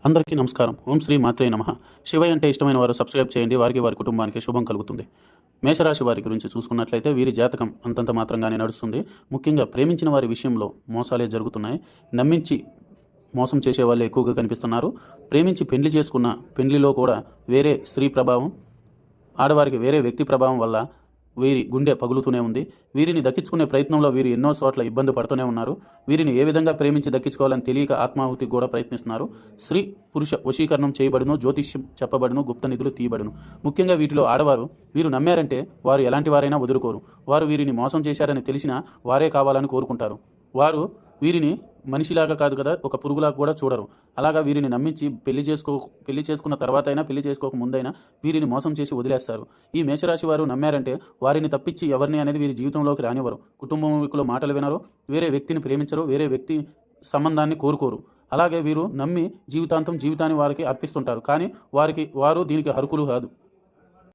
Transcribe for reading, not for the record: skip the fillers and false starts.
అందరికీ నమస్కారం. ఓం శ్రీ మాత్రే నమః. శివయ్య అంటే ఇష్టమైన వారు సబ్స్క్రైబ్ చేయండి. వారికి వారి కుటుంబానికి శుభం కలుగుతుంది. మేషరాశి వారి గురించి చూసుకున్నట్లయితే వీరి జాతకం అంతంత మాత్రంగానే నడుస్తుంది. ముఖ్యంగా ప్రేమించిన వారి విషయంలో మోసాలే జరుగుతున్నాయి. నమ్మించి మోసం చేసే వాళ్ళే ఎక్కువగా కనిపిస్తున్నారు. ప్రేమించి పెళ్లి చేసుకున్న పెళ్లిలో కూడా వేరే స్త్రీ ప్రభావం, ఆడవారికి వేరే వ్యక్తి ప్రభావం వల్ల వీరి గుండె పగులుతూనే ఉంది. వీరిని దక్కించుకునే ప్రయత్నంలో వీరు ఎన్నో చోట్ల ఇబ్బంది పడుతూనే ఉన్నారు. వీరిని ఏ విధంగా ప్రేమించి దక్కించుకోవాలని తెలియక ఆత్మాహుతికి కూడా ప్రయత్నిస్తున్నారు. స్త్రీ పురుష వశీకరణం చేయబడును, జ్యోతిష్యం చెప్పబడును, గుప్త నిధులు తీయబడును. ముఖ్యంగా వీటిలో ఆడవారు వీరు నమ్మారంటే వారు ఎలాంటి వారైనా వదులుకోరు. వారు వీరిని మోసం చేశారని తెలిసినా వారే కావాలని కోరుకుంటారు. వారు వీరిని మనిషిలాగా కాదు కదా, ఒక పురుగులాగా కూడా చూడరు. అలాగా వీరిని నమ్మించి పెళ్లి చేసుకున్న తర్వాత అయినా, పెళ్లి చేసుకోక ముందైనా వీరిని మోసం చేసి వదిలేస్తారు. ఈ మేషరాశి వారు నమ్మారంటే వారిని తప్పించి ఎవరిని అనేది వీరి జీవితంలోకి రానివ్వరు. కుటుంబంలో మాటలు వినరు, వేరే వ్యక్తిని ప్రేమించరు, వేరే వ్యక్తి సంబంధాన్ని కోరుకోరు. అలాగే వీరు నమ్మి జీవితాంతం జీవితాన్ని వారికి అర్పిస్తుంటారు. కానీ వారు దీనికి అర్హులు కాదు.